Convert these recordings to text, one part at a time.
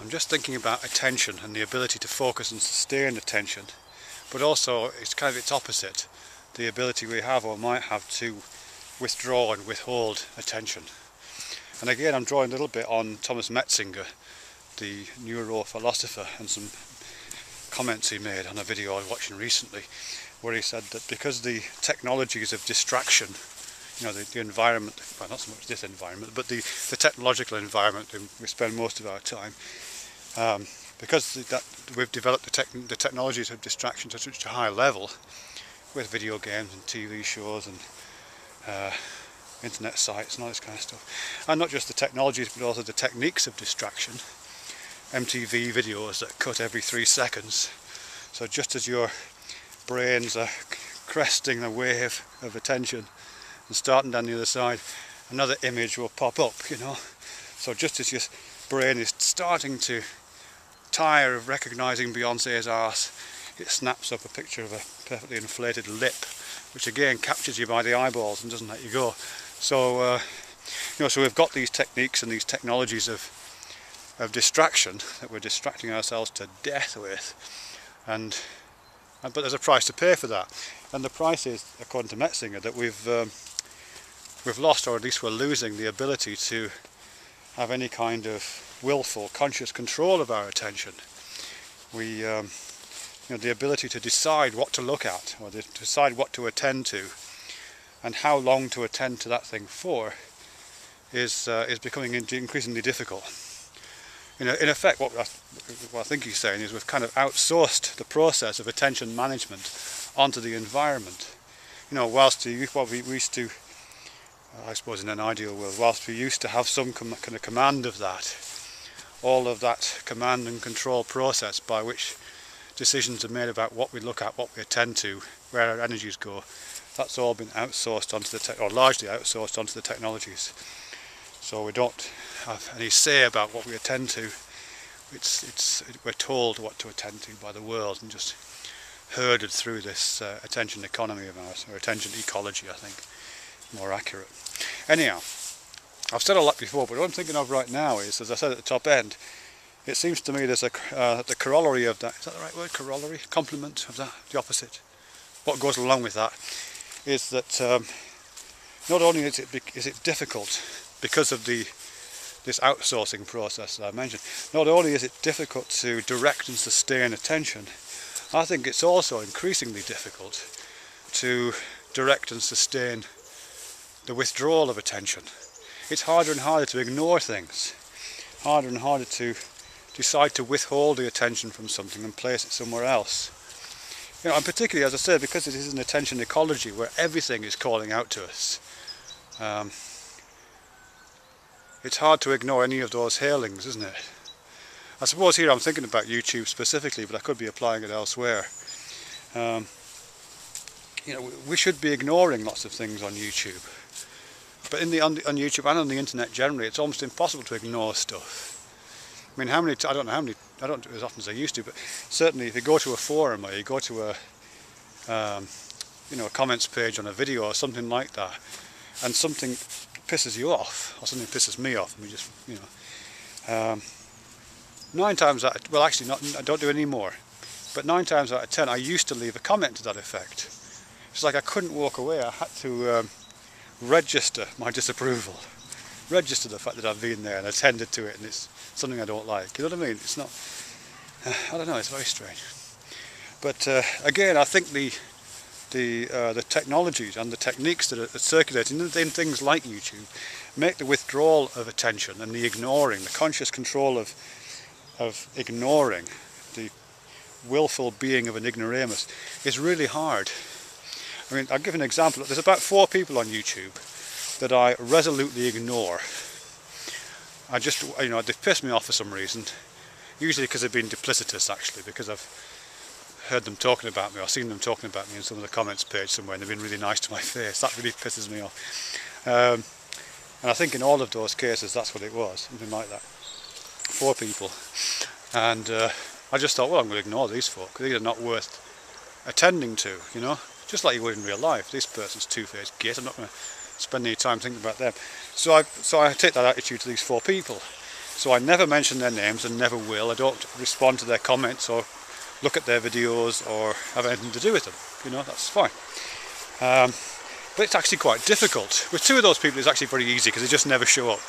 I'm just thinking about attention and the ability to focus and sustain attention, but also it's kind of its opposite, the ability we have or might have to withdraw and withhold attention. And again, I'm drawing a little bit on Thomas Metzinger, the neurophilosopher, and some comments he made on a video I was watching recently, where he said that because the technologies of distraction, you know, the environment, well, not so much this environment, but the technological environment we spend most of our time, because we've developed the technologies of distraction to such a high level with video games and TV shows and internet sites and all this kind of stuff, and not just the technologies but also the techniques of distraction. MTV videos that cut every 3 seconds, so just as your brains are cresting a wave of attention and starting down the other side, another image will pop up, you know. So just as your brain is starting to tire of recognising Beyonce's arse, it snaps up a picture of a perfectly inflated lip, which again captures you by the eyeballs and doesn't let you go. So you know, so we've got these techniques and these technologies of distraction that we're distracting ourselves to death with, but there's a price to pay for that, and the price is, according to Metzinger, that we've lost, or at least we're losing, the ability to have any kind of willful, conscious control of our attention. You know, the ability to decide what to look at, or to decide what to attend to, and how long to attend to that thing for, is becoming increasingly difficult. You know, in effect, what I think he's saying is we've kind of outsourced the process of attention management onto the environment. You know, whilst we used to, I suppose in an ideal world, whilst we used to have some kind of command of that, all of that command and control process by which decisions are made about what we look at, what we attend to, where our energies go, that's all been outsourced onto or largely outsourced onto the technologies. So we don't have any say about what we attend to. We're told what to attend to by the world and just herded through this attention economy of ours, or attention ecology, I think, more accurate. Anyhow, I've said all that before, but what I'm thinking of right now is, as I said at the top end, it seems to me there's the corollary of that, is that the right word, corollary? Complement of that, the opposite. What goes along with that is that not only is it difficult because of this outsourcing process that I mentioned, not only is it difficult to direct and sustain attention, I think it's also increasingly difficult to direct and sustain the withdrawal of attention. It's harder and harder to ignore things, harder and harder to decide to withhold the attention from something and place it somewhere else. You know, and particularly, as I said, because it is an attention ecology where everything is calling out to us, it's hard to ignore any of those hailings, isn't it? I suppose here I'm thinking about YouTube specifically, but I could be applying it elsewhere. You know, we should be ignoring lots of things on YouTube, but on YouTube and on the internet generally, it's almost impossible to ignore stuff. I mean, I don't do it as often as I used to, but certainly if you go to a forum or you go to you know, a comments page on a video or something like that, and something pisses you off, or something pisses me off, and we just, you know, 9 times out of, well, actually I don't do it anymore, but 9 times out of 10 I used to leave a comment to that effect. It's like I couldn't walk away. I had to register my disapproval, register the fact that I've been there and attended to it, and it's something I don't like. You know what I mean? It's not, I don't know, it's very strange. But again, I think the technologies and the techniques that are circulating in things like YouTube make the withdrawal of attention and the ignoring, the conscious control of ignoring, the willful being of an ignoramus, is really hard. I mean, I'll give an example. There's about 4 people on YouTube that I resolutely ignore. I just, you know, they've pissed me off for some reason. Usually because they've been duplicitous, actually, because I've heard them talking about me or seen them talking about me in some of the comments page somewhere, and they've been really nice to my face. That really pisses me off. And I think in all of those cases that's what it was, something like that. 4 people. And I just thought, well, I'm going to ignore these 4 because these are not worth attending to, you know. Just like you would in real life. This person's two-faced git, I'm not going to spend any time thinking about them. So I take that attitude to these 4 people. So I never mention their names and never will. I don't respond to their comments or look at their videos or have anything to do with them. You know, that's fine. But it's actually quite difficult. With two of those people it's actually very easy because they just never show up.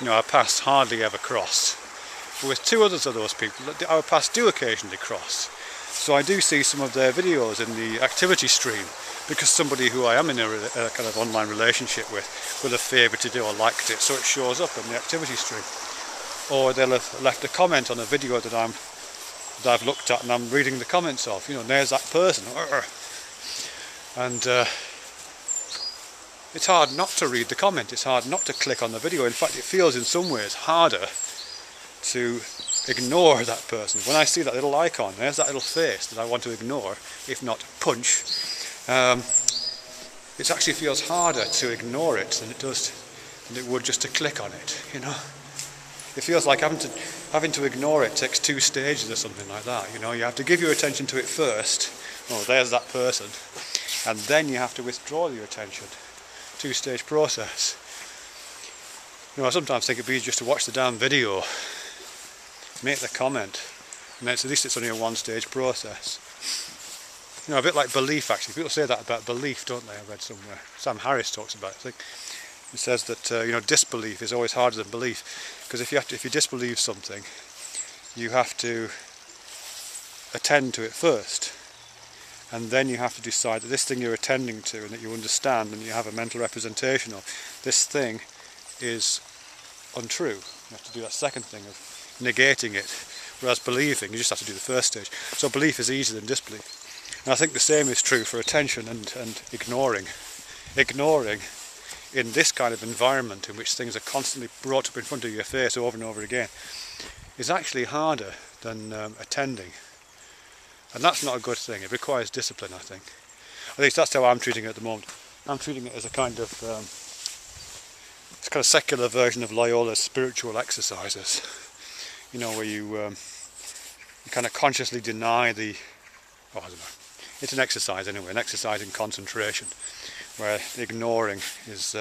You know, our paths hardly ever cross. But with two others of those people, our paths do occasionally cross. So I do see some of their videos in the activity stream because somebody who I am in a kind of online relationship with will have favorited it or liked it, so it shows up in the activity stream. Or they'll have left a comment on a video that I've looked at and I'm reading the comments of. You know, there's that person. And it's hard not to read the comment, it's hard not to click on the video. In fact, it feels in some ways harder to ignore that person. When I see that little icon, there's that little face that I want to ignore, if not punch, it actually feels harder to ignore it than it would just to click on it, you know. It feels like having to ignore it takes 2 stages or something like that, you know. You have to give your attention to it first. Oh, there's that person. And then you have to withdraw your attention. 2-stage process. You know, I sometimes think it'd be easier just to watch the damn video, make the comment, and then at least it's only a 1-stage process. You know, a bit like belief actually. People say that about belief, don't they? I read somewhere. Sam Harris talks about it. I think he says that you know, disbelief is always harder than belief, because if you disbelieve something, you have to attend to it first. And then you have to decide that this thing you're attending to and that you understand and you have a mental representation of, this thing is untrue. You have to do that second thing of negating it. Whereas believing, you just have to do the first stage. So belief is easier than disbelief. And I think the same is true for attention and ignoring. Ignoring in this kind of environment in which things are constantly brought up in front of your face over and over again is actually harder than attending. And that's not a good thing. It requires discipline, I think. At least that's how I'm treating it at the moment. I'm treating it as a kind of it's kind of secular version of Loyola's spiritual exercises. You know, where you kind of consciously deny the, oh, I don't know. It's an exercise anyway, an exercise in concentration, where ignoring is,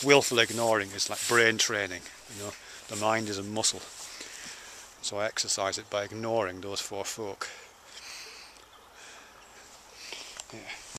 willful ignoring is like brain training. You know, the mind is a muscle. So I exercise it by ignoring those 4 folk. Yeah.